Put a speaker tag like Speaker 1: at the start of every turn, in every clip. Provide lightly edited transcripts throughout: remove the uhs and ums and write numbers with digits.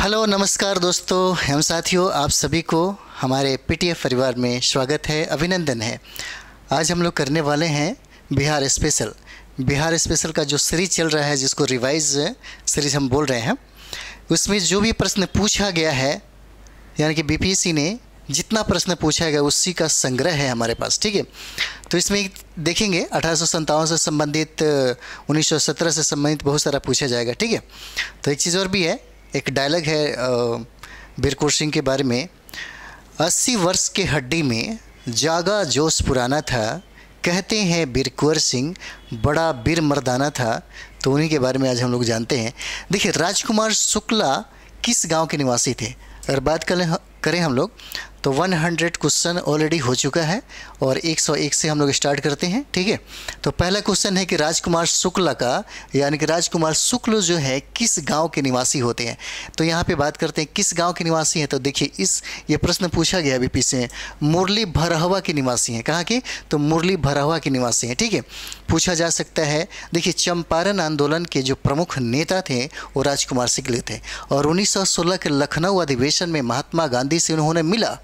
Speaker 1: Hello नमस्कार दोस्तों एवं साथियों, आप सभी को हमारे पीटीएफ परिवार में स्वागत है, अभिनंदन है। आज हम लोग करने वाले हैं बिहार स्पेशल। बिहार स्पेशल का जो सीरीज चल रहा है, जिसको रिवाइज सीरीज हम बोल रहे हैं, उसमें जो भी प्रश्न पूछा गया है, यानी कि बीपीएससी ने जितना प्रश्न पूछा गया उसी का संग्रह है हमारे पास। ठीक है, तो इसमें देखेंगे 1857 से संबंधित, 1917 से संबंधित बहुत सारा पूछा जाएगा। ठीक है, तो एक चीज़ और भी है, एक डायलॉग है वीर कुंवर सिंह के बारे में। 80 वर्ष के हड्डी में जागा जोश पुराना था, कहते हैं वीर कुंवर सिंह बड़ा वीर मर्दाना था। तो उन्हीं के बारे में आज हम लोग जानते हैं। देखिए, राजकुमार शुक्ला किस गांव के निवासी थे? अगर बात करें हम लोग तो 100 क्वेश्चन ऑलरेडी हो चुका है और 101 से हम लोग स्टार्ट करते हैं। ठीक है, तो पहला क्वेश्चन है कि राजकुमार शुक्ला का, यानी कि राजकुमार शुक्ल जो है किस गांव के निवासी होते हैं। तो यहाँ पे बात करते हैं किस गांव के निवासी हैं। तो देखिए, ये प्रश्न पूछा गया अभी पीछे, मुरली भरहवा के निवासी हैं। कहाँ के? तो मुरली भरहवा के निवासी हैं। ठीक है, पूछा जा सकता है। देखिए, चंपारण आंदोलन के जो प्रमुख नेता थे वो राजकुमार शुक्ल थे और 1916 के लखनऊ अधिवेशन में महात्मा गांधी से उन्होंने मिला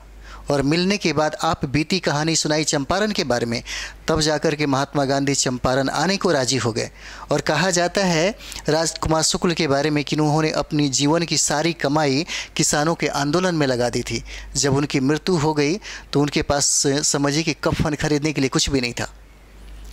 Speaker 1: और मिलने के बाद आप बीती कहानी सुनाई चंपारण के बारे में। तब जाकर के महात्मा गांधी चंपारण आने को राजी हो गए। और कहा जाता है राजकुमार शुक्ल के बारे में कि उन्होंने अपनी जीवन की सारी कमाई किसानों के आंदोलन में लगा दी थी। जब उनकी मृत्यु हो गई तो उनके पास समझिए कि कफन खरीदने के लिए कुछ भी नहीं था,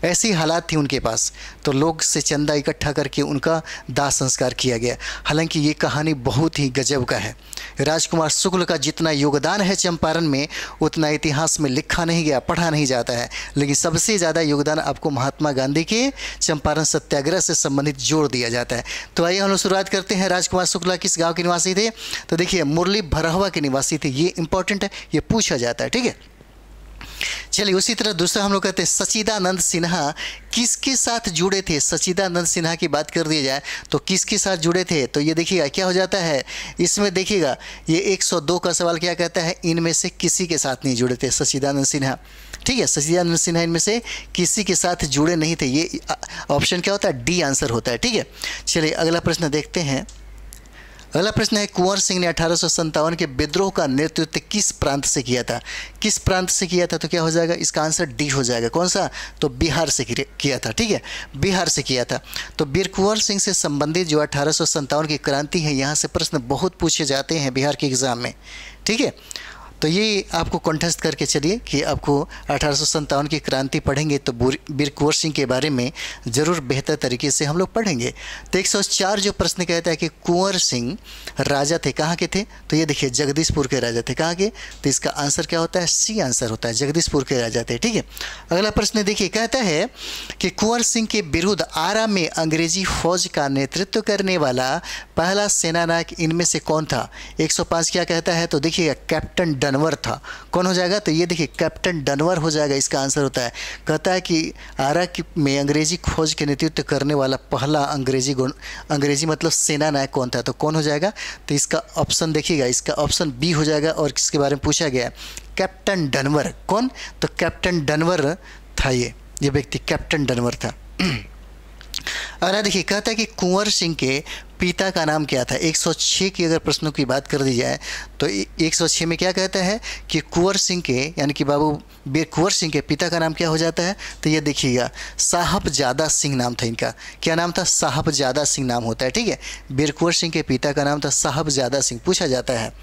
Speaker 1: ऐसी हालात थी उनके पास। तो लोग से चंदा इकट्ठा करके उनका दाह संस्कार किया गया। हालांकि ये कहानी बहुत ही गजब का है। राजकुमार शुक्ल का जितना योगदान है चंपारण में, उतना इतिहास में लिखा नहीं गया, पढ़ा नहीं जाता है। लेकिन सबसे ज़्यादा योगदान आपको महात्मा गांधी के चंपारण सत्याग्रह से संबंधित जोड़ दिया जाता है। तो आइए हम लोग शुरुआत करते हैं। राजकुमार शुक्ला किस गाँव के निवासी थे? तो देखिए, मुरली भरहवा के निवासी थे। ये इंपॉर्टेंट है, ये पूछा जाता है। ठीक है, चलिए उसी तरह दूसरा हम लोग कहते हैं सच्चिदानंद सिन्हा किसके साथ जुड़े थे। सच्चिदानंद सिन्हा की बात कर दी जाए तो किसके साथ जुड़े थे? तो ये देखिएगा क्या हो जाता है इसमें। देखिएगा, ये 102 का सवाल क्या कहता है, इनमें से किसी के साथ नहीं जुड़े थे सच्चिदानंद सिन्हा। ठीक है, सच्चिदानंद सिन्हा इनमें से किसी के साथ जुड़े नहीं थे। ये ऑप्शन क्या होता है? डी आंसर होता है। ठीक है, चलिए अगला प्रश्न देखते हैं। अगला प्रश्न है, कुंवर सिंह ने 1857 के विद्रोह का नेतृत्व किस प्रांत से किया था? किस प्रांत से किया था? तो क्या हो जाएगा? इसका आंसर डी हो जाएगा। कौन सा? तो बिहार से किया था। ठीक है, बिहार से किया था। तो वीर कुंवर सिंह से संबंधित जो 1857 की क्रांति है, यहाँ से प्रश्न बहुत पूछे जाते हैं बिहार के एग्ज़ाम में। ठीक है, तो ये आपको कंठस्थ करके चलिए कि आपको 1857 की क्रांति पढ़ेंगे तो वीर कुंवर सिंह के बारे में ज़रूर बेहतर तरीके से हम लोग पढ़ेंगे। तो 104 जो प्रश्न कहता है कि कुंवर सिंह राजा थे, कहाँ के थे? तो ये देखिए, जगदीशपुर के राजा थे। कहाँ के? तो इसका आंसर क्या होता है? सी आंसर होता है, जगदीशपुर के राजा थे। ठीक है, अगला प्रश्न देखिए, कहता है कि कुंवर सिंह के विरुद्ध आरा में अंग्रेजी फौज का नेतृत्व करने वाला पहला सेनानायक इनमें से कौन था? 105 क्या कहता है? तो देखिएगा, कैप्टन डनवर था। कौन हो जाएगा? तो ये देखिए, कैप्टन डनवर हो जाएगा। इसका आंसर होता है, कहता है कि आरा में अंग्रेजी फौज के नेतृत्व करने वाला पहला अंग्रेजी मतलब सेना नायक कौन था? तो कौन हो जाएगा? तो इसका ऑप्शन देखिएगा, इसका ऑप्शन बी हो जाएगा। और किसके बारे में पूछा गया? कैप्टन डनवर। कौन? तो कैप्टन डनवर था। ये व्यक्ति कैप्टन डनवर था। अगला देखिए, कहता है कि कुंवर सिंह के पिता का नाम क्या था? 106 की अगर प्रश्नों की बात कर दी जाए तो 106 में क्या कहता है कि कुंवर सिंह के, यानी कि बाबू वीर कुंवर सिंह के पिता का नाम क्या हो जाता है? तो ये देखिएगा, साहबजादा सिंह नाम था इनका। क्या नाम था? साहबजादा सिंह नाम होता है। ठीक है, वीर कुंवर सिंह के पिता का नाम था साहबजादा सिंह। पूछा जाता है।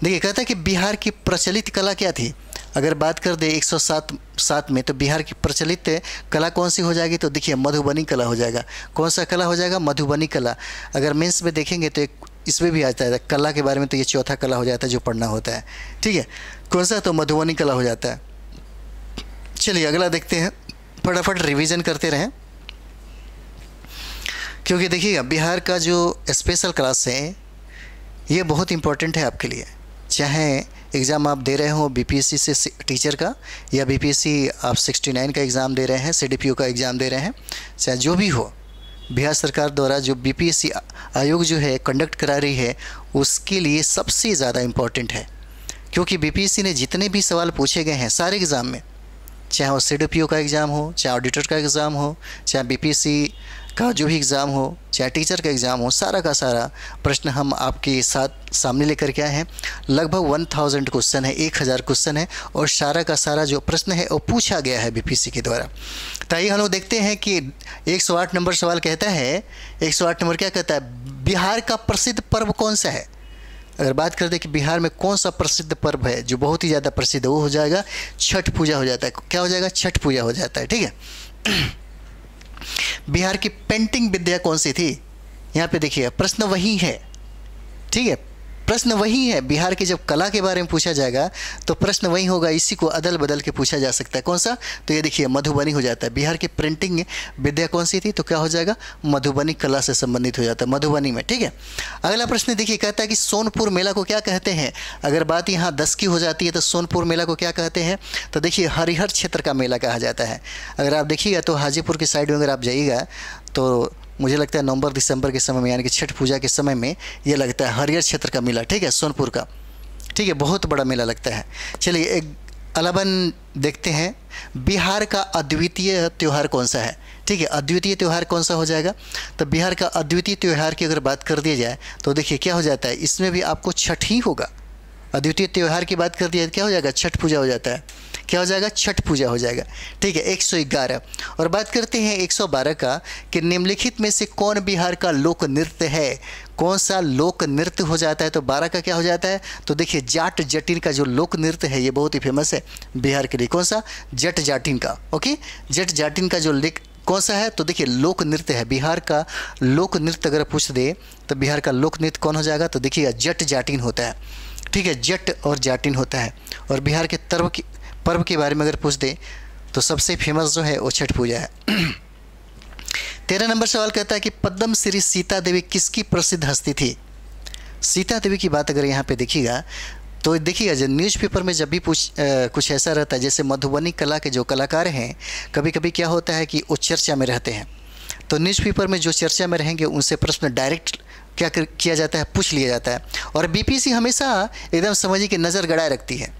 Speaker 1: देखिए, कहता है कि बिहार की प्रचलित कला क्या थी? अगर बात कर दे 107 में तो बिहार की प्रचलित कला कौन सी हो जाएगी? तो देखिए, मधुबनी कला हो जाएगा। कौन सा कला हो जाएगा? मधुबनी कला। अगर मेंस में देखेंगे तो इसमें भी आता है कला के बारे में, तो ये चौथा कला हो जाता है जो पढ़ना होता है। ठीक है, कौन सा? तो मधुबनी कला हो जाता है। चलिए अगला देखते हैं, फटाफट रिवीजन करते रहें, क्योंकि देखिएगा बिहार का जो स्पेशल क्लास है ये बहुत इंपॉर्टेंट है आपके लिए। चाहे एग्ज़ाम आप दे रहे हो बीपीएससी से टीचर का, या बीपीएससी आप 69 का एग्ज़ाम दे रहे हैं, सीडीपीओ का एग्ज़ाम दे रहे हैं, चाहे जो भी हो, बिहार सरकार द्वारा जो बीपीएससी आयोग जो है कंडक्ट करा रही है, उसके लिए सबसे ज़्यादा इम्पॉर्टेंट है। क्योंकि बीपीएससी ने जितने भी सवाल पूछे गए हैं सारे एग्ज़ाम में, चाहे वो सीडीपीओ का एग्ज़ाम हो, चाहे ऑडिटर का एग्ज़ाम हो, चाहे बीपीएससी का जो भी एग्ज़ाम हो, चाहे टीचर का एग्ज़ाम हो, सारा का सारा प्रश्न हम आपके साथ सामने लेकर के आए हैं। लगभग 1000 क्वेश्चन है, 1000 क्वेश्चन है और सारा का सारा जो प्रश्न है वो पूछा गया है बीपीएससी के द्वारा। तो आइए हम लोग देखते हैं कि 108 नंबर सवाल कहता है, 108 नंबर क्या कहता है, बिहार का प्रसिद्ध पर्व कौन सा है। अगर बात कर दें कि बिहार में कौन सा प्रसिद्ध पर्व है जो बहुत ही ज़्यादा प्रसिद्ध है, वो हो जाएगा छठ पूजा हो जाता है। क्या हो जाएगा, छठ पूजा हो जाता है, ठीक है। बिहार की पेंटिंग विद्या कौन सी थी, यहाँ पे देखिएगा प्रश्न वही है, ठीक है, प्रश्न वही है। बिहार की जब कला के बारे में पूछा जाएगा तो प्रश्न वही होगा, इसी को अदल बदल के पूछा जा सकता है। कौन सा, तो ये देखिए मधुबनी हो जाता है। बिहार की प्रिंटिंग विद्या कौन सी थी, तो क्या हो जाएगा, मधुबनी कला से संबंधित हो जाता है, मधुबनी में, ठीक है। अगला प्रश्न देखिए, कहता है कि सोनपुर मेला को क्या कहते हैं। अगर बात यहाँ 10 की हो जाती है तो सोनपुर मेला को क्या कहते हैं, तो देखिए हरिहर क्षेत्र का मेला कहा जाता है। अगर आप देखिएगा तो हाजीपुर के साइड में अगर आप जाइएगा तो मुझे लगता है नवंबर दिसंबर के समय में, यानी कि छठ पूजा के समय में ये लगता है हरिहर क्षेत्र का मेला, ठीक है, सोनपुर का, ठीक है, बहुत बड़ा मेला लगता है। चलिए एक अलावन देखते हैं, बिहार का अद्वितीय त्यौहार कौन सा है, ठीक है, अद्वितीय त्यौहार कौन सा हो जाएगा। तो बिहार का अद्वितीय त्यौहार की अगर बात कर दी जाए तो देखिए क्या हो जाता है, इसमें भी आपको छठ ही होगा। अद्वितीय त्यौहार की बात कर दी जाए क्या हो जाएगा, छठ पूजा हो जाता है। क्या हो जाएगा, छठ पूजा हो जाएगा, ठीक है। 111 और बात करते हैं 112 का कि निम्नलिखित में से कौन बिहार का लोक नृत्य है। कौन सा लोक नृत्य हो जाता है, तो 12 का क्या हो जाता है, तो देखिए जाट जटिन का जो लोक नृत्य है ये बहुत ही फेमस है बिहार के लिए। कौन सा, जट जाटिन का, ओके, जट जाटिन का जो कौन सा है, तो देखिए लोक नृत्य है पर्व का लोक नृत्य। अगर पूछ दे तो बिहार का लोक नृत्य कौन हो जाएगा, तो देखिएगा जट जाटिन होता है, ठीक है, जट और जाटिन होता है। और बिहार के पर्व के बारे में अगर पूछ दे तो सबसे फेमस जो है वो छठ पूजा है। 13 नंबर सवाल कहता है कि पद्म श्री सीता देवी किसकी प्रसिद्ध हस्ती थी। सीता देवी की बात अगर यहाँ पे देखिएगा तो देखिएगा जब न्यूज़पेपर में जब भी कुछ ऐसा रहता है, जैसे मधुबनी कला के जो कलाकार हैं कभी कभी क्या होता है कि वो चर्चा में रहते हैं, तो न्यूज़पेपर में जो चर्चा में रहेंगे उनसे प्रश्न डायरेक्ट क्या किया जाता है, पूछ लिया जाता है। और बीपीएससी हमेशा एकदम समझिए कि नज़र गड़ाए रखती है,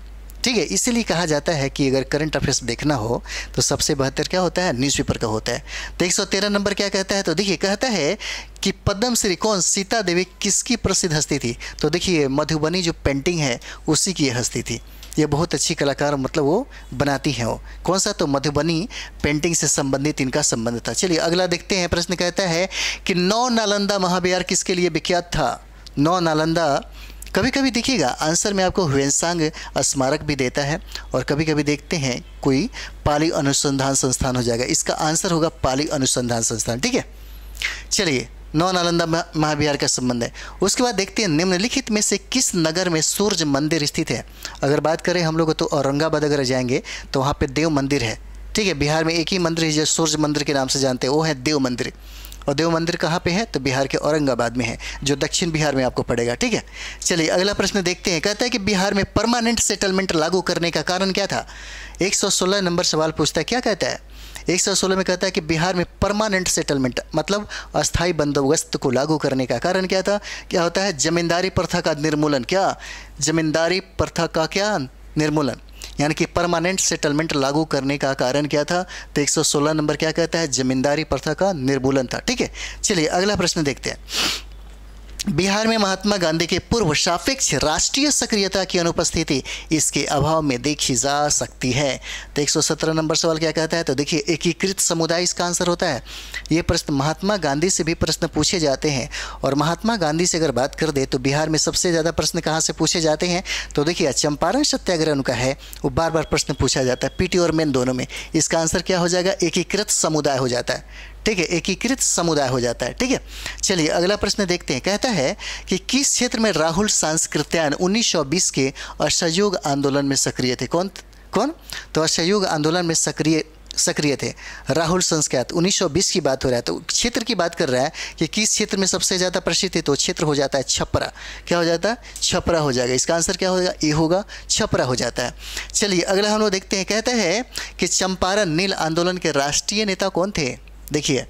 Speaker 1: ठीक है। इसीलिए कहा जाता है कि अगर करंट अफेयर्स देखना हो तो सबसे बेहतर क्या होता है, न्यूज़पेपर का होता है। तो 113 नंबर क्या कहता है, तो देखिए कहता है कि पद्म श्री कौन सीता देवी किसकी प्रसिद्ध हस्ती थी, तो देखिए मधुबनी जो पेंटिंग है उसी की हस्ती थी। ये बहुत अच्छी कलाकार मतलब वो बनाती हैं, वो कौन सा, तो मधुबनी पेंटिंग से संबंधित इनका संबंध था। चलिए अगला देखते हैं, प्रश्न कहता है कि नौ नालंदा महाविहार किसके लिए विख्यात था। नौ नालंदा कभी कभी देखिएगा आंसर में आपको ह्वेनसांग स्मारक भी देता है और कभी कभी देखते हैं कोई पाली अनुसंधान संस्थान हो जाएगा, इसका आंसर होगा पाली अनुसंधान संस्थान, ठीक है। चलिए नौ नालंदा महाविहार का संबंध है। उसके बाद देखते हैं निम्नलिखित में से किस नगर में सूर्य मंदिर स्थित है। अगर बात करें हम लोग तो औरंगाबाद अगर जाएंगे तो वहाँ पे देव मंदिर है, ठीक है। बिहार में एक ही मंदिर है जो सूर्य मंदिर के नाम से जानते हैं, वो है देव मंदिर। और देव मंदिर कहाँ पे है, तो बिहार के औरंगाबाद में है, जो दक्षिण बिहार में आपको पड़ेगा, ठीक है। चलिए अगला प्रश्न देखते हैं, कहता है कि बिहार में परमानेंट सेटलमेंट लागू करने का कारण क्या था। 116 नंबर सवाल पूछता है, क्या कहता है 116 में कहता है कि बिहार में परमानेंट सेटलमेंट मतलब अस्थायी बंदोबस्त को लागू करने का कारण क्या था। क्या होता है, जमींदारी प्रथा का निर्मूलन। क्या, जमींदारी प्रथा का क्या निर्मूलन, यानी कि परमानेंट सेटलमेंट लागू करने का कारण क्या था। तो 116 नंबर क्या कहता है, जमींदारी प्रथा का निर्मूलन था, ठीक है। चलिए अगला प्रश्न देखते हैं, बिहार में महात्मा गांधी के पूर्व सापेक्ष राष्ट्रीय सक्रियता की अनुपस्थिति इसके अभाव में देखी जा सकती है। तो 117 नंबर सवाल क्या कहता है, तो देखिए एकीकृत समुदाय इसका आंसर होता है। ये प्रश्न महात्मा गांधी से भी प्रश्न पूछे जाते हैं और महात्मा गांधी से अगर बात कर दे तो बिहार में सबसे ज़्यादा प्रश्न कहाँ से पूछे जाते हैं, तो देखिए चंपारण सत्याग्रह उनका है, वो बार बार प्रश्न पूछा जाता है, पीटी और मेन दोनों में। इसका आंसर क्या हो जाएगा, एकीकृत समुदाय हो जाता है, ठीक है, एकीकृत समुदाय हो जाता है, ठीक है। चलिए अगला प्रश्न देखते हैं, कहता है कि किस क्षेत्र में राहुल सांस्कृत्यायन 1920 के असहयोग आंदोलन में सक्रिय थे। कौन, तो असहयोग आंदोलन में सक्रिय थे राहुल संस्कृत। 1920 की बात हो रहा है तो क्षेत्र की बात कर रहा है कि किस क्षेत्र में सबसे ज़्यादा प्रसिद्ध है, तो क्षेत्र हो जाता है छपरा। क्या हो जाता है, छपरा हो जाएगा। इसका आंसर क्या होगा, ए होगा, छपरा हो जाता है। चलिए अगला हम लोग देखते हैं, कहता है कि चंपारण नील आंदोलन के राष्ट्रीय नेता कौन थे। देखिए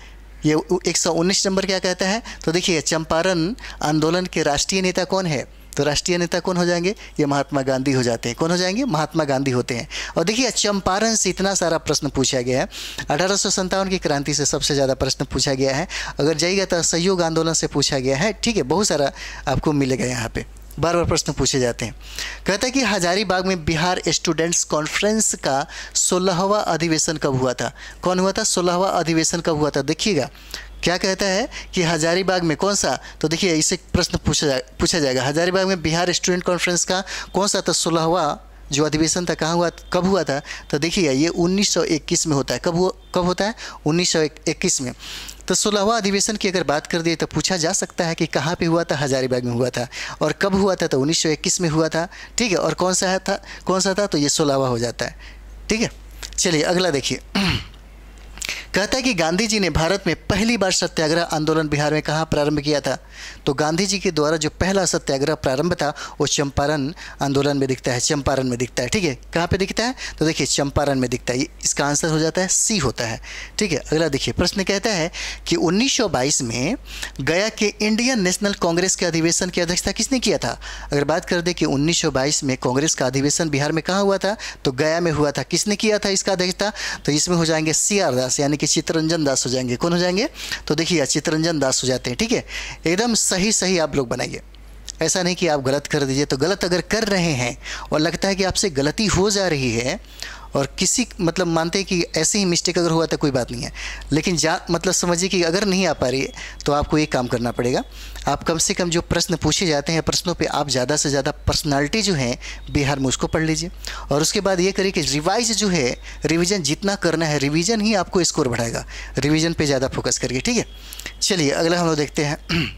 Speaker 1: ये 119 नंबर क्या कहता है, तो देखिए चंपारण आंदोलन के राष्ट्रीय नेता कौन है, तो राष्ट्रीय नेता कौन हो जाएंगे? ये महात्मा गांधी हो जाते हैं। कौन हो जाएंगे? महात्मा गांधी होते हैं। और देखिए चंपारण से इतना सारा प्रश्न पूछा गया है। 1857 की क्रांति से सबसे ज़्यादा प्रश्न पूछा गया है। अगर जाइएगा तो असहयोग आंदोलन से पूछा गया है। ठीक है, बहुत सारा आपको मिलेगा यहाँ पे, बार बार प्रश्न पूछे जाते हैं। कहता है कि हजारीबाग में बिहार स्टूडेंट्स कॉन्फ्रेंस का 16वां अधिवेशन कब हुआ था? कौन हुआ था? 16वां अधिवेशन कब हुआ था? देखिएगा क्या कहता है कि हजारीबाग में कौन सा, तो देखिए इसे प्रश्न पूछा जाएगा। हजारीबाग में बिहार स्टूडेंट कॉन्फ्रेंस का कौन सा था 16वां जो अधिवेशन था, कहाँ हुआ, कब हुआ था? तो देखिएगा ये 1921 में होता है। कब होता है? 1921 में। तो 16वां अधिवेशन की अगर बात कर दिए तो पूछा जा सकता है कि कहाँ पे हुआ था? हजारीबाग में हुआ था। और कब हुआ था? तो 1921 में हुआ था। ठीक है, और कौन सा था? तो ये 16वां हो जाता है। ठीक है, चलिए अगला देखिए। कहता है कि गांधी जी ने भारत में पहली बार सत्याग्रह आंदोलन बिहार में कहाँ प्रारंभ किया था? तो गांधी जी के द्वारा जो पहला सत्याग्रह प्रारंभ था वो चंपारण आंदोलन में दिखता है, चंपारण में दिखता है। ठीक है, कहाँ पे दिखता है? तो देखिए चंपारण में दिखता है। इसका आंसर हो जाता है सी होता है। ठीक है, अगला देखिए प्रश्न कहता है कि 1922 में गया के इंडियन नेशनल कांग्रेस के अधिवेशन की अध्यक्षता किसने किया था? अगर बात कर दे कि 1922 में कांग्रेस का अधिवेशन बिहार में कहाँ हुआ था? तो गया में हुआ था। किसने किया था इसका अध्यक्षता? तो इसमें हो जाएंगे CR दास, यानी कि चित्तरंजन दास हो जाएंगे। कौन हो जाएंगे? तो देखिए चित्तरंजन दास हो जाते हैं। ठीक है, एकदम सही आप लोग बनाइए। ऐसा नहीं कि आप गलत कर दीजिए। तो गलत अगर कर रहे हैं और लगता है कि आपसे गलती हो जा रही है और किसी मतलब मानते हैं कि ऐसे ही मिस्टेक अगर हुआ तो कोई बात नहीं है, लेकिन मतलब समझिए कि अगर नहीं आ पा रही है तो आपको एक काम करना पड़ेगा। आप कम से कम जो प्रश्न पूछे जाते हैं प्रश्नों पे आप ज़्यादा से ज़्यादा पर्सनालिटी जो है बिहार में उसको पढ़ लीजिए। और उसके बाद ये करिए कि रिवाइज जो है, रिवीजन जितना करना है, रिवीजन ही आपको स्कोर बढ़ाएगा। रिवीजन पे ज़्यादा फोकस करिए। ठीक है, चलिए अगला हम लोग देखते हैं।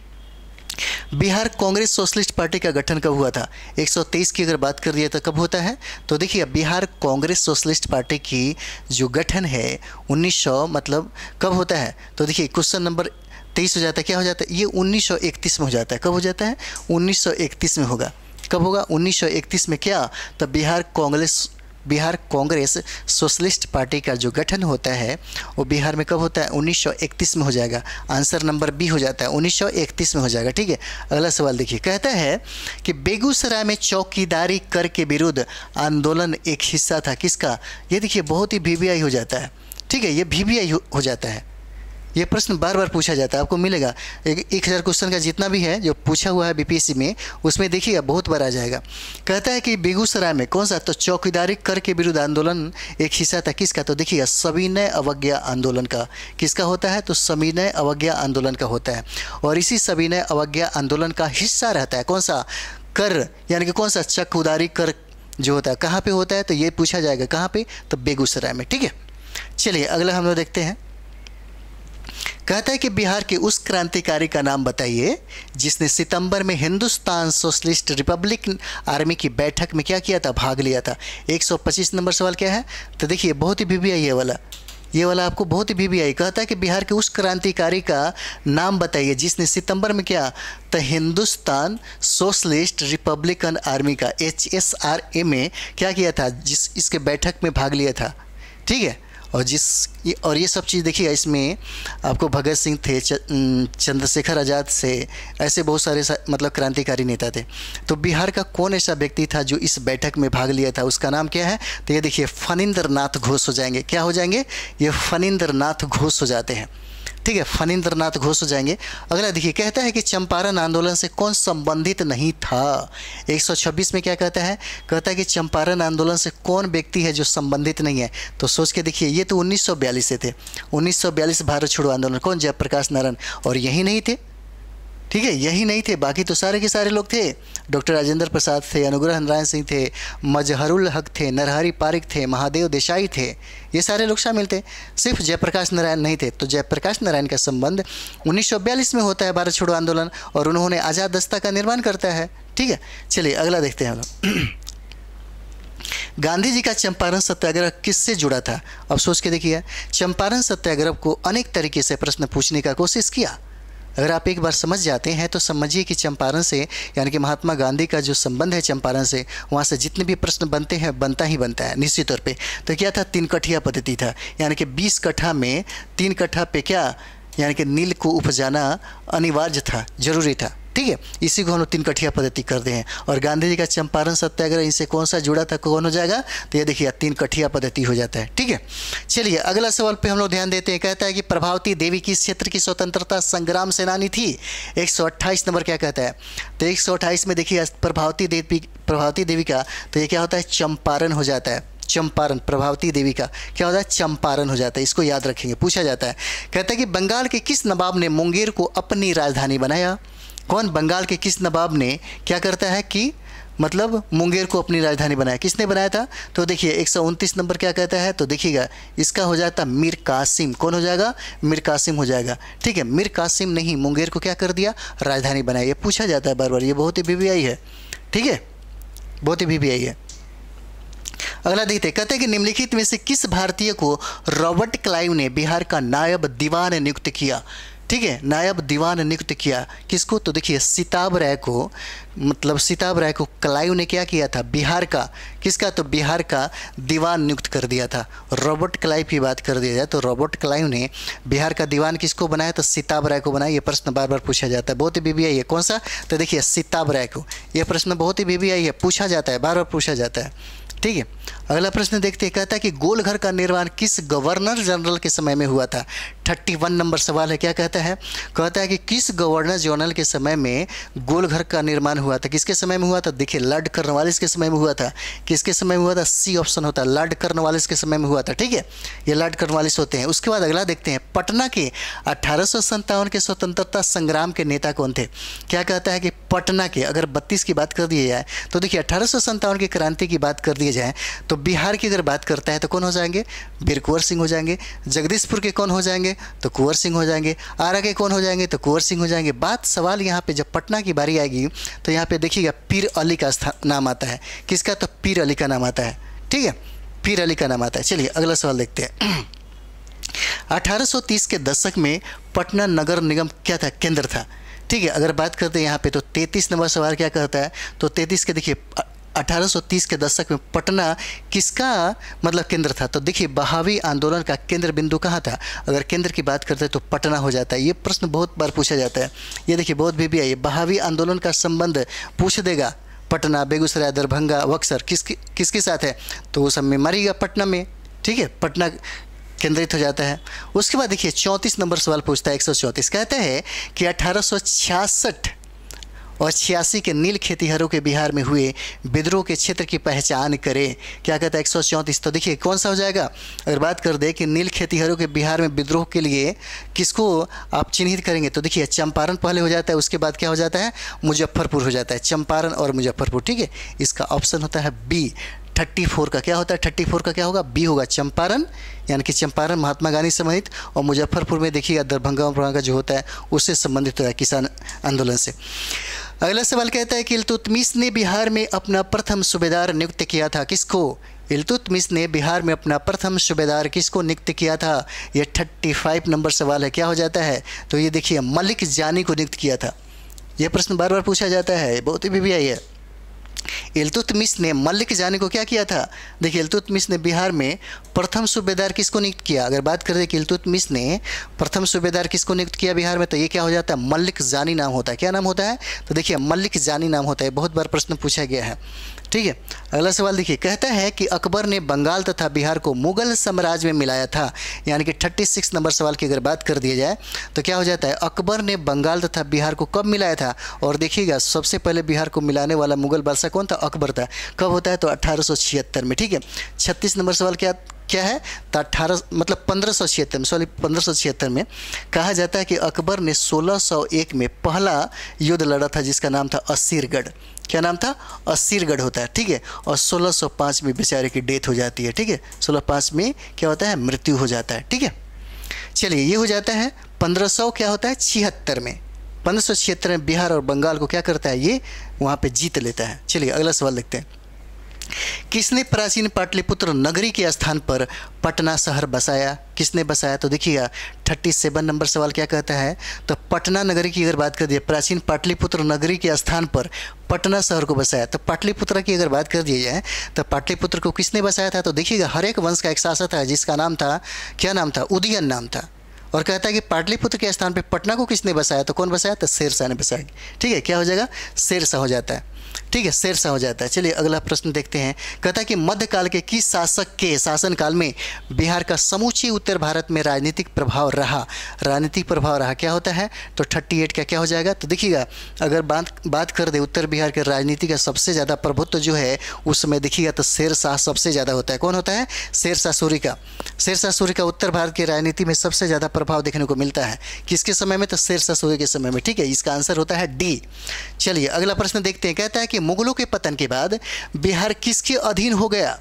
Speaker 1: बिहार कांग्रेस सोशलिस्ट पार्टी का गठन कब हुआ था? 123 की अगर बात कर दिया तो कब होता है? तो देखिए बिहार कांग्रेस सोशलिस्ट पार्टी की जो गठन है 1900 मतलब कब होता है? तो देखिए क्वेश्चन नंबर 23 हो जाता है। क्या हो जाता है? ये 1931 में हो जाता है। कब हो जाता है? 1931 में होगा। कब होगा? 1931 में। क्या? तो बिहार कांग्रेस सोशलिस्ट पार्टी का जो गठन होता है वो बिहार में कब होता है? 1931 में हो जाएगा। आंसर नंबर बी हो जाता है, 1931 में हो जाएगा। ठीक है, अगला सवाल देखिए। कहता है कि बेगूसराय में चौकीदारी कर के विरुद्ध आंदोलन एक हिस्सा था किसका? ये देखिए बहुत ही VVI हो जाता है। ठीक है, ये VVI हो जाता है। ये प्रश्न बार बार पूछा जाता है, आपको मिलेगा 1000 क्वेश्चन का जितना भी है जो पूछा हुआ है BPSC में, उसमें देखिएगा बहुत बार आ जाएगा। कहता है कि बेगूसराय में कौन सा? तो चौकीदारी कर के विरुद्ध आंदोलन एक हिस्सा था किसका? तो देखिएगा सविनय अवज्ञा आंदोलन का। किसका होता है? तो सविनय अवज्ञा आंदोलन का होता है। और इसी सविनय अवज्ञा आंदोलन का हिस्सा रहता है कौन सा? कर, यानी कि कौन सा? चौकीदारी कर जो होता है कहाँ पे होता है? तो ये पूछा जाएगा कहाँ पे? तो बेगूसराय में। ठीक है, चलिए अगला हम लोग देखते हैं। कहता है कि बिहार के उस क्रांतिकारी का नाम बताइए जिसने सितंबर में हिंदुस्तान सोशलिस्ट रिपब्लिक आर्मी की बैठक में क्या किया था? भाग लिया था। 125 नंबर सवाल क्या है? तो देखिए बहुत ही VVI ये वाला आपको बहुत ही VVI। कहता है कि बिहार के उस क्रांतिकारी का नाम बताइए जिसने सितंबर में क्या? तो हिंदुस्तान सोशलिस्ट रिपब्लिकन आर्मी का HSRA में क्या किया था? इसके बैठक में भाग लिया था। ठीक है, और ये सब चीज़ देखिएगा इसमें आपको भगत सिंह थे, चंद्रशेखर आज़ाद से, ऐसे बहुत सारे मतलब क्रांतिकारी नेता थे। तो बिहार का कौन ऐसा व्यक्ति था जो इस बैठक में भाग लिया था? उसका नाम क्या है? तो ये देखिए फणींद्र नाथ घोष हो जाएंगे। क्या हो जाएंगे? ये फणींद्र नाथ घोष हो जाते हैं। ठीक है, फणींद्र नाथ घोष हो जाएंगे। अगला देखिए, कहता है कि चंपारण आंदोलन से कौन संबंधित नहीं था? 126 में क्या कहता है? कहता है कि चंपारण आंदोलन से कौन व्यक्ति है जो संबंधित नहीं है? तो सोच के देखिए, ये तो 1942 से थे। 1942 भारत छोड़ो आंदोलन, कौन? जयप्रकाश नारायण। और यही नहीं थे। ठीक है, यही नहीं थे, बाकी तो सारे के सारे लोग थे। डॉक्टर राजेंद्र प्रसाद थे, अनुग्रह नारायण सिंह थे, मजहरुल हक थे, नरहरि पारिक थे, महादेव देसाई थे, ये सारे लोग शामिल थे। सिर्फ जयप्रकाश नारायण नहीं थे। तो जयप्रकाश नारायण का संबंध 1942 में होता है भारत छोड़ो आंदोलन, और उन्होंने आज़ाद दस्ता का निर्माण करता है। ठीक है, चलिए अगला देखते हैं हम लोग। गांधी जी का चंपारण सत्याग्रह किससे जुड़ा था? अब सोच के देखिए, चंपारण सत्याग्रह को अनेक तरीके से प्रश्न पूछने का कोशिश किया। अगर आप एक बार समझ जाते हैं तो समझिए कि चंपारण से, यानी कि महात्मा गांधी का जो संबंध है चंपारण से, वहाँ से जितने भी प्रश्न बनते हैं बनता ही बनता है निश्चित तौर पे। तो क्या था? 3 कठिया पद्धति था, यानी कि 20 कट्ठा में 3 कट्ठा पे क्या, यानी कि नील को उपजाना अनिवार्य था, जरूरी था। ठीक है, इसी को हम लोग 3 कठिया पद्धति करते हैं। और गांधी जी का चंपारण सत्याग्रह इनसे कौन सा जुड़ा था, कौन हो जाएगा, तो ये देखिए 3 कठिया पद्धति हो जाता है। ठीक है, चलिए अगला सवाल पे हम लोग ध्यान देते हैं। कहता है कि प्रभावती देवी किस क्षेत्र की स्वतंत्रता संग्राम सेनानी थी। 128 नंबर क्या कहता है, तो 128 में देखिए प्रभावती देवी का, तो ये क्या होता है, चंपारण हो जाता है। चंपारण, प्रभावती देवी का क्या होता है, चंपारण हो जाता है। इसको याद रखेंगे, पूछा जाता है। कहता है कि बंगाल के किस नवाब ने मुंगेर को अपनी राजधानी बनाया। कौन, बंगाल के किस नवाब ने क्या करता है कि मतलब मुंगेर को अपनी राजधानी बनाया, किसने बनाया था, तो देखिए 129 नंबर क्या कहता है, तो देखिएगा इसका हो जाता मीर कासिम। कौन हो जाएगा, मीर कासिम हो जाएगा। ठीक है, मीर कासिम ने ही मुंगेर को क्या कर दिया, राजधानी बनाया। ये पूछा जाता है बार बार, ये बहुत ही वीवीआई है। ठीक है, बहुत ही वीवीआई है। अगला देखते हैं। कहते हैं कि निम्नलिखित में से किस भारतीय को रॉबर्ट क्लाइव ने बिहार का नायब दीवान नियुक्त किया। ठीक है, नायब दीवान नियुक्त किया किसको, तो देखिए सिताब राय को, मतलब सिताब राय को क्लाइव ने क्या किया था, बिहार का किसका, तो बिहार का दीवान नियुक्त कर दिया था। रॉबर्ट क्लाइव की बात कर दिया जाए तो रॉबर्ट क्लाइव ने बिहार का दीवान किसको बनाया, तो सिताब राय को बनाया। ये प्रश्न बार बार पूछा जाता है, बहुत ही वीवीआई है। कौन सा, तो देखिए सिताब राय को। यह प्रश्न बहुत ही वीवीआई है, पूछा जाता है, बार बार पूछा जाता है। ठीक है, अगला प्रश्न देखते हैं। कहता है कि गोलघर का निर्माण किस गवर्नर जनरल के समय में हुआ था। 31 नंबर सवाल है, क्या कहता है, कहता है कि किस गवर्नर जनरल के समय में गोलघर का निर्माण हुआ था। किसके समय में हुआ था, देखिए लॉर्ड कॉर्नवालिस के समय में हुआ था। किसके समय में हुआ था, सी ऑप्शन होता है, लॉर्ड कॉर्नवालिस के समय में हुआ था। ठीक है, ये लॉर्ड कॉर्नवालिस होते हैं। उसके बाद अगला देखते हैं, पटना के 1857 के स्वतंत्रता संग्राम के नेता कौन थे। क्या कहता है कि पटना के, अगर 32 की बात कर दी जाए तो देखिए 1857 की क्रांति की बात कर दी जाए तो बिहार की अगर बात करता है तो कौन हो जाएंगे, वीर कुंवर सिंह हो जाएंगे। जगदीशपुर के कौन हो जाएंगे, तो कुंवर सिंह हो जाएंगे। आरा के कौन हो जाएंगे, तो कुंवर सिंह हो जाएंगे। बात सवाल यहाँ पे जब पटना की बारी आएगी तो यहाँ पे देखिएगा पीर अली का नाम आता है। किसका, तो पीर अली का नाम आता है। ठीक है, पीर अली का नाम आता है। चलिए अगला सवाल देखते हैं। 1830 के दशक में पटना नगर निगम क्या था, केंद्र था। ठीक है, अगर बात करते हैं यहाँ पे तो 33 नंबर सवाल क्या कहता है, तो 33 के देखिए 1830 के दशक में पटना किसका मतलब केंद्र था, तो देखिए बहावी आंदोलन का केंद्र बिंदु कहाँ था। अगर केंद्र की बात करते हैं तो पटना हो जाता है। ये प्रश्न बहुत बार पूछा जाता है, ये देखिए बहुत भी है। बहावी आंदोलन का संबंध पूछ देगा, पटना, बेगूसराय, दरभंगा, बक्सर किसके साथ है, तो वो सब में मरेगा पटना में। ठीक है, पटना केंद्रित हो जाता है। उसके बाद देखिए 34 नंबर सवाल पूछता है, 134 कहता है कि 1866 और 86 के नील खेतिहरों के बिहार में हुए विद्रोह के क्षेत्र की पहचान करें। क्या कहता है 134, तो देखिए कौन सा हो जाएगा। अगर बात कर दे कि नील खेतिहरों के बिहार में विद्रोह के लिए किसको आप चिन्हित करेंगे, तो देखिए चंपारण पहले हो जाता है, उसके बाद क्या हो जाता है, मुजफ्फरपुर हो जाता है। चंपारण और मुजफ्फरपुर। ठीक है, इसका ऑप्शन होता है बी। 34 का क्या होता है, 34 का क्या होगा, बी होगा, चंपारण, यानी कि चंपारण महात्मा गांधी संबंधित, और मुजफ्फरपुर में देखिएगा दरभंगा का जो होता है उससे संबंधित होता है, किसान आंदोलन से। अगला सवाल कहता है कि इल्तुतमिश ने बिहार में अपना प्रथम सूबेदार नियुक्त किया था। किसको, इल्तुतमिश ने बिहार में अपना प्रथम सूबेदार किसको नियुक्त किया था। ये 35 नंबर सवाल है, क्या हो जाता है, तो ये देखिए मलिक जानी को नियुक्त किया था। यह प्रश्न बार बार पूछा जाता है, बहुत ही वीवीआई है। इल्तुतमिश ने मलिक जानी को क्या किया था, देखिए इल्तुतमिश ने बिहार में प्रथम सूबेदार किसको नियुक्त किया। अगर बात करें कि इल्तुतमिश ने प्रथम सूबेदार किसको नियुक्त किया बिहार में, तो ये क्या हो जाता है, मलिक जानी नाम होता है। क्या नाम होता है, तो देखिए मलिक जानी नाम होता है। बहुत बार प्रश्न पूछा गया है। ठीक है, अगला सवाल देखिए, कहता है कि अकबर ने बंगाल तथा बिहार को मुगल साम्राज्य में मिलाया था। यानी कि 36 नंबर सवाल की अगर बात कर दिया जाए तो क्या हो जाता है, अकबर ने बंगाल तथा बिहार को कब मिलाया था। और देखिएगा सबसे पहले बिहार को मिलाने वाला मुगल बादशाह कौन था, अकबर था। कब होता है, तो 1876 में। ठीक है, 36 नंबर सवाल क्या है, तो 1576 में कहा जाता है कि अकबर ने 1601 में पहला युद्ध लड़ा था जिसका नाम था असीरगढ़। क्या नाम था, असीरगढ़ होता है। ठीक है, और 1605 में बेचारे की डेथ हो जाती है। ठीक है, 1605 में क्या होता है, मृत्यु हो जाता है। ठीक है, चलिए ये हो जाता है 1500 क्या होता है, 76 में। 1576 में बिहार और बंगाल को क्या करता है, ये वहाँ पे जीत लेता है। चलिए अगला सवाल देखते हैं। किसने प्राचीन पाटलिपुत्र नगरी के स्थान पर पटना शहर बसाया। किसने बसाया, तो देखिएगा 37 नंबर सवाल क्या कहता है, तो पटना नगरी की अगर बात कर दिए, प्राचीन पाटलिपुत्र नगरी के स्थान पर पटना शहर को बसाया। तो पाटलिपुत्र की अगर बात कर दी जाए तो पाटलिपुत्र को किसने बसाया था, तो देखिएगा हर एक वंश का एक शासक था जिसका नाम था, क्या नाम था, उदयन नाम था। और कहता है कि पाटलिपुत्र के स्थान पे पटना को किसने बसाया, तो कौन बसाया, तो शेरशाह ने बसाया। ठीक है, क्या हो जाएगा, शेरशाह हो जाता है। ठीक है, शेरशाह हो जाता है। चलिए अगला प्रश्न देखते हैं। कहता है कि मध्यकाल के किस शासक के शासनकाल में बिहार का समूचे उत्तर भारत में राजनीतिक प्रभाव रहा, राजनीतिक प्रभाव रहा, क्या होता है, तो 38 का क्या हो जाएगा। तो देखिएगा, अगर बात कर दे उत्तर बिहार के राजनीति का सबसे ज़्यादा प्रभुत्व जो है उस समय देखिएगा तो शेरशाह सबसे ज़्यादा होता है। कौन होता है, शेरशाह सूरी का। शेरशाह सूरी का उत्तर भारत की राजनीति में सबसे ज़्यादा प्रभाव देखने को मिलता है। किसके समय में, तो शेरशाह सूरी के समय में। ठीक है, इसका आंसर होता है डी। चलिए अगला प्रश्न देखते हैं। कहता है कि मुगलों के पतन के बाद बिहार किसके अधीन हो गया।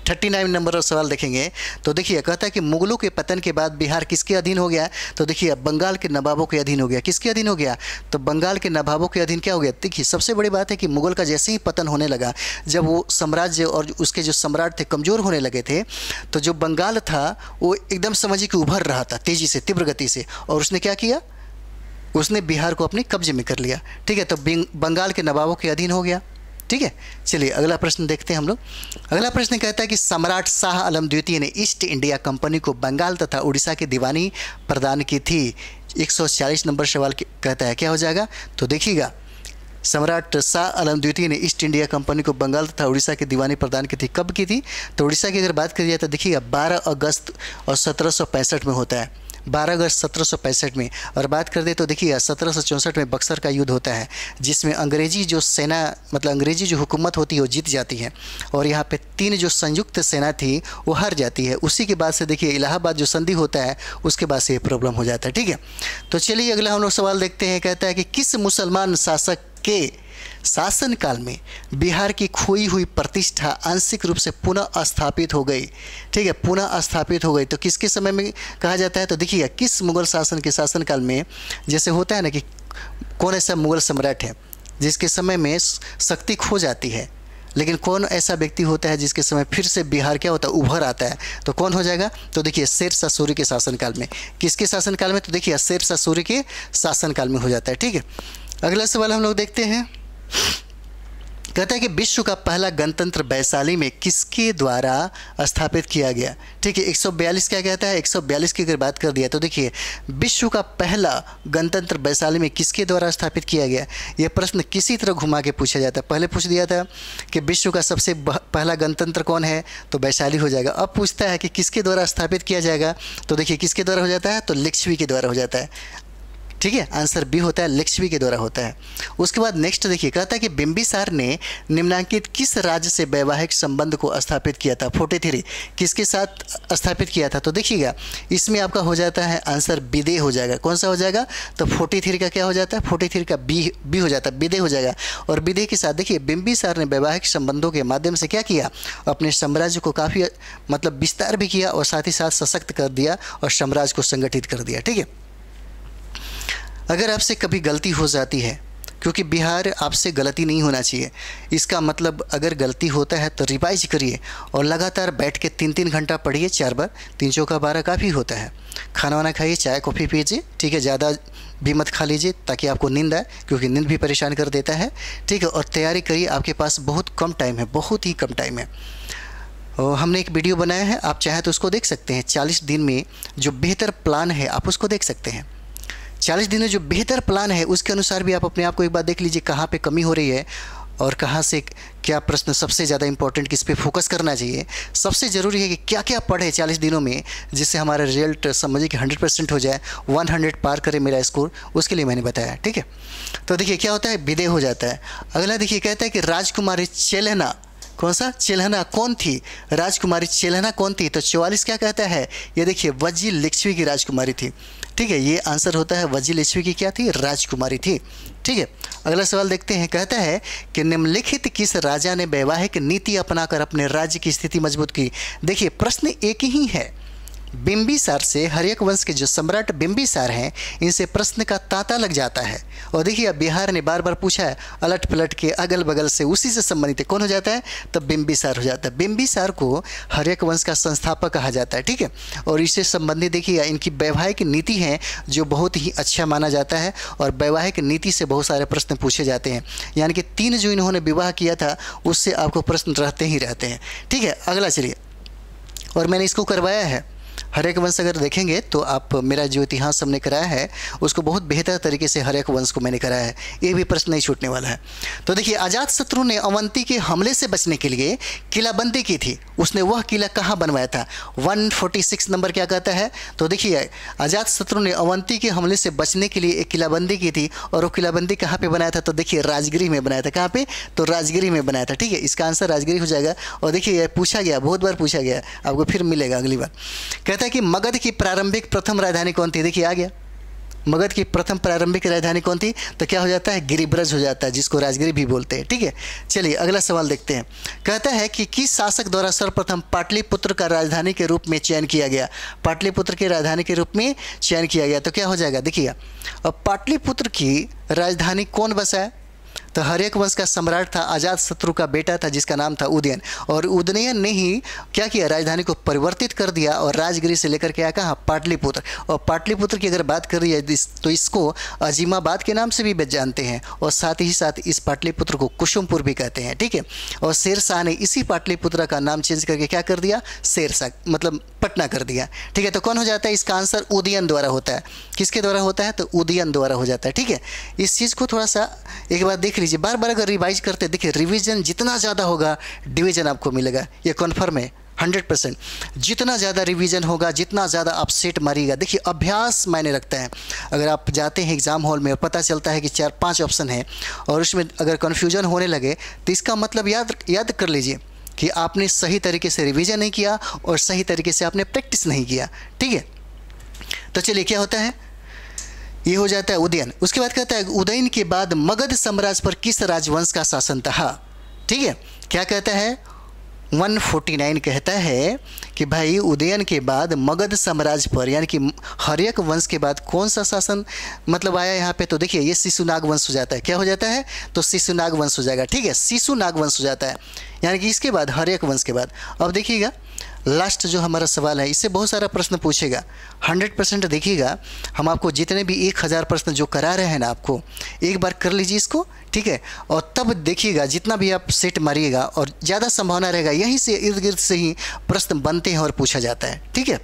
Speaker 1: 39 नंबर का सवाल देखेंगे तो देखिए, कहता है कि मुगलों के पतन के बाद बिहार किसके अधीन हो गया, तो देखिए बंगाल के नवाबों के अधीन हो गया। किसके अधीन हो गया, तो बंगाल के नवाबों के अधीन क्या हो गया। देखिए सबसे बड़ी बात है कि मुगल का जैसे ही पतन होने लगा, जब वो साम्राज्य और उसके जो सम्राट थे कमज़ोर होने लगे थे, तो जो बंगाल था वो एकदम समझिए कि उभर रहा था तेज़ी से, तीव्र गति से, और उसने क्या किया, उसने बिहार को अपने कब्जे में कर लिया। ठीक है, तो बंगाल के नवाबों के अधीन हो गया। ठीक है, चलिए अगला प्रश्न देखते हैं हम लोग। अगला प्रश्न कहता है कि सम्राट शाह आलम द्वितीय ने ईस्ट इंडिया कंपनी को बंगाल तथा उड़ीसा की दीवानी प्रदान की थी। 140 नंबर सवाल कहता है क्या हो जाएगा, तो देखिएगा सम्राट शाह आलम द्वितीय ने ईस्ट इंडिया कंपनी को बंगाल तथा उड़ीसा की दीवानी प्रदान की थी। कब की थी, तो उड़ीसा की अगर बात करिए तो देखिएगा 12 अगस्त और 1765 में होता है। 12 अगस्त 1765 में। और बात कर दे तो देखिए 1764 में बक्सर का युद्ध होता है, जिसमें अंग्रेजी जो सेना मतलब अंग्रेजी जो हुकूमत होती है वो जीत जाती है, और यहाँ पे 3 जो संयुक्त सेना थी वो हार जाती है। उसी के बाद से देखिए इलाहाबाद जो संधि होता है उसके बाद से ये प्रॉब्लम हो जाता है। ठीक है, तो चलिए अगला हम लोग सवाल देखते हैं। कहता है कि किस मुसलमान शासक के शासनकाल में बिहार की खोई हुई प्रतिष्ठा आंशिक रूप से पुनः स्थापित हो गई। ठीक है, पुनः स्थापित हो गई। तो किसके समय में कहा जाता है, तो देखिए किस मुगल शासन के शासनकाल में, जैसे होता है ना कि कौन ऐसा मुगल सम्राट है जिसके समय में शक्ति खो जाती है, लेकिन कौन ऐसा व्यक्ति होता है जिसके समय फिर से बिहार क्या होता है, उभर आता है, तो कौन हो जाएगा, तो देखिए शेरशाह सूरी के शासनकाल में। किसके शासनकाल में, तो देखिए शेरशाह सूरी के शासनकाल में हो जाता है। ठीक है, अगला सवाल हम लोग देखते हैं। कहता है कि विश्व का पहला गणतंत्र वैशाली में किसके द्वारा स्थापित किया गया। ठीक है, 142 क्या कहता है, 142 की अगर बात कर दिया तो देखिए विश्व का पहला गणतंत्र वैशाली में किसके द्वारा स्थापित किया गया। यह प्रश्न किसी तरह घुमा के पूछा जाता है। पहले पूछ दिया था कि विश्व का सबसे पहला गणतंत्र कौन है, तो वैशाली हो जाएगा। अब पूछता है कि किसके द्वारा स्थापित किया जाएगा, तो देखिए किसके द्वारा हो जाता है, तो लिच्छवी के द्वारा हो जाता है। ठीक है, आंसर बी होता है, लिच्छवी के द्वारा होता है। उसके बाद नेक्स्ट देखिए, कहता है कि बिंबिसार ने निम्नलिखित किस राज्य से वैवाहिक संबंध को स्थापित किया था। 43 किसके साथ स्थापित किया था, तो देखिएगा इसमें आपका हो जाता है आंसर विदेह हो जाएगा। कौन सा हो जाएगा, तो 43 का क्या हो जाता है, 43 का बी हो जाता है, विदेह हो जाएगा। और विदेह के साथ देखिए बिंबिसार ने वैवाहिक संबंधों के माध्यम से क्या किया, अपने साम्राज्य को काफ़ी मतलब विस्तार भी किया और साथ ही साथ सशक्त कर दिया और साम्राज्य को संगठित कर दिया। ठीक है, अगर आपसे कभी गलती हो जाती है, क्योंकि बिहार आपसे गलती नहीं होना चाहिए, इसका मतलब अगर गलती होता है तो रिवाइज करिए और लगातार बैठ के 3-3 घंटा पढ़िए 4 बार, 3 चौका 12 काफ़ी होता है। खाना वाना खाइए, चाय कॉफ़ी पीजिए। ठीक है, ज़्यादा भी मत खा लीजिए ताकि आपको नींद आए, क्योंकि नींद भी परेशान कर देता है। ठीक है, और तैयारी करिए, आपके पास बहुत कम टाइम है, बहुत ही कम टाइम है। और हमने एक वीडियो बनाया है, आप चाहें तो उसको देख सकते हैं। 40 दिन में जो बेहतर प्लान है आप उसको देख सकते हैं। 40 दिन में जो बेहतर प्लान है उसके अनुसार भी आप अपने आप को एक बार देख लीजिए, कहाँ पे कमी हो रही है और कहाँ से क्या प्रश्न सबसे ज़्यादा इंपॉर्टेंट, किस पे फोकस करना चाहिए। सबसे ज़रूरी है कि क्या क्या पढ़े 40 दिनों में, जिससे हमारा रिजल्ट समझिए कि 100% हो जाए, 100 पार करे मेरा स्कोर, उसके लिए मैंने बताया। ठीक है, तो देखिए क्या होता है, विदेह हो जाता है। अगला देखिए, कहता है कि राजकुमारी चेलहना, कौन सा, चेलहना कौन थी, राजकुमारी चेलहना कौन थी, तो 44 क्या कहता है, ये देखिए वजी लिच्छवी की राजकुमारी थी। ठीक है, ये आंसर होता है वजी लिच्छवी की क्या थी, राजकुमारी थी। ठीक है, अगला सवाल देखते हैं। कहता है कि निम्नलिखित किस राजा ने वैवाहिक नीति अपनाकर अपने राज्य की स्थिति मजबूत की। देखिए प्रश्न एक ही है, बिंबिसार से हर्यक वंश के जो सम्राट बिंबिसार हैं, इनसे प्रश्न का तांता लग जाता है। और देखिए अब बिहार ने बार बार पूछा है, अलट पलट के अगल बगल से उसी से संबंधित है। कौन हो जाता है, तो बिंबिसार हो जाता है। बिंबिसार को हर्यक वंश का संस्थापक कहा जाता है। ठीक है, और इससे संबंधित देखिए इनकी वैवाहिक नीति है जो बहुत ही अच्छा माना जाता है, और वैवाहिक नीति से बहुत सारे प्रश्न पूछे जाते हैं। यानी कि 3 जो इन्होंने विवाह किया था उससे आपको प्रश्न रहते ही रहते हैं। ठीक है, अगला चलिए, और मैंने इसको करवाया है, हर्यक वंश अगर देखेंगे तो आप मेरा जो इतिहास हमने कराया है उसको बहुत बेहतर तरीके से हर्यक वंश को मैंने कराया है, ये भी प्रश्न नहीं छूटने वाला है। तो देखिए, अजातशत्रु ने अवंती के हमले से बचने के लिए किलाबंदी की थी। उसने वह किला कहाँ बनवाया था? 146 नंबर क्या कहता है? तो देखिए, अजातशत्रु ने अवंती के हमले से बचने के लिए एक किलाबंदी की थी, और वो किलाबंदी कहाँ पे बनाया था? तो देखिए, राजगिरी में बनाया था। कहाँ पे? तो राजगिरी में बनाया था। ठीक है, इसका आंसर राजगिरी हो जाएगा। और देखिए, पूछा गया, बहुत बार पूछा गया, आपको फिर मिलेगा अगली बार। कहता है कि मगध की प्रारंभिक प्रथम राजधानी कौन थी? देखिए, आ गया, मगध की प्रथम प्रारंभिक राजधानी कौन थी? तो क्या हो जाता है? गिरिब्रज हो जाता है, जिसको राजगिरी भी बोलते हैं। ठीक है, चलिए अगला सवाल देखते हैं। कहता है कि किस शासक द्वारा सर्वप्रथम पाटलिपुत्र का राजधानी के रूप में चयन किया गया? पाटलिपुत्र की राजधानी के रूप में चयन किया गया, तो क्या हो जाएगा? देखिए, अब पाटलिपुत्र की राजधानी कौन बसाया? तो हर्यक वंश का सम्राट था, अजातशत्रु का बेटा था, जिसका नाम था उदयन। और उदयन ने ही क्या किया? राजधानी को परिवर्तित कर दिया और राजगिरी से लेकर के आया कहाँ? पाटलिपुत्र। और पाटलिपुत्र की अगर बात कर रही है तो इसको अजीमाबाद के नाम से भी जानते हैं, और साथ ही साथ इस पाटलिपुत्र को कुसुमपुर भी कहते हैं। ठीक है, और शेरशाह ने इसी पाटलिपुत्र का नाम चेंज करके क्या कर दिया? शेरशाह, मतलब पटना कर दिया। ठीक है, तो कौन हो जाता है? इसका आंसर उदयन द्वारा होता है। किसके द्वारा होता है? तो उदयन द्वारा हो जाता है। ठीक है, इस चीज़ को थोड़ा सा एक बार देख लीजिए, बार बार अगर रिवाइज करते, देखिए रिवीजन जितना ज़्यादा होगा डिवीजन आपको मिलेगा, ये कन्फर्म है 100%। जितना ज़्यादा रिवीजन होगा, जितना ज़्यादा आप सेट मारिएगा। देखिए, अभ्यास मायने रखता है। अगर आप जाते हैं एग्ज़ाम हॉल में और पता चलता है कि 4-5 ऑप्शन है और उसमें अगर कन्फ्यूजन होने लगे, तो इसका मतलब याद कर लीजिए कि आपने सही तरीके से रिवीजन नहीं किया और सही तरीके से आपने प्रैक्टिस नहीं किया। ठीक है, तो चलिए क्या होता है? ये हो जाता है उदयन। उसके बाद कहता है उदयन के बाद मगध साम्राज्य पर किस राजवंश का शासन था? ठीक है, क्या कहता है? 149 कहता है कि भाई उदयन के बाद मगध साम्राज्य पर, यानी कि हर्यक वंश के बाद कौन सा शासन मतलब आया यहाँ पे? तो देखिए, ये शिशुनाग वंश हो जाता है। क्या हो जाता है? तो शिशुनाग वंश हो जाएगा। ठीक है, शिशुनाग वंश हो जाता है, यानी कि इसके बाद हर्यक वंश के बाद। अब देखिएगा, लास्ट जो हमारा सवाल है, इससे बहुत सारा प्रश्न पूछेगा। 100% देखिएगा, हम आपको जितने भी 1000 प्रश्न जो करा रहे हैं ना, आपको एक बार कर लीजिए इसको। ठीक है, और तब देखिएगा जितना भी आप सेट मारिएगा, और ज़्यादा संभावना रहेगा यहीं से इर्द गिर्द से ही प्रश्न बनते हैं और पूछा जाता है। ठीक है,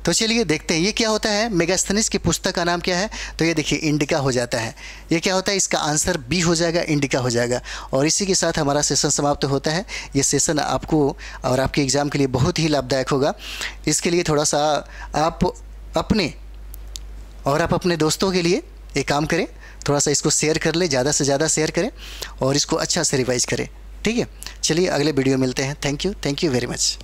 Speaker 1: तो चलिए देखते हैं ये क्या होता है। मेगास्थनीज की पुस्तक का नाम क्या है? तो ये देखिए, इंडिका हो जाता है। ये क्या होता है? इसका आंसर बी हो जाएगा, इंडिका हो जाएगा। और इसी के साथ हमारा सेशन समाप्त होता है। ये सेशन आपको और आपके एग्ज़ाम के लिए बहुत ही लाभदायक होगा। इसके लिए थोड़ा सा आप अपने दोस्तों के लिए एक काम करें, थोड़ा सा इसको शेयर कर लें, ज़्यादा से ज़्यादा शेयर करें और इसको अच्छा से रिवाइज करें। ठीक है, चलिए अगले वीडियो मिलते हैं। Thank you very much.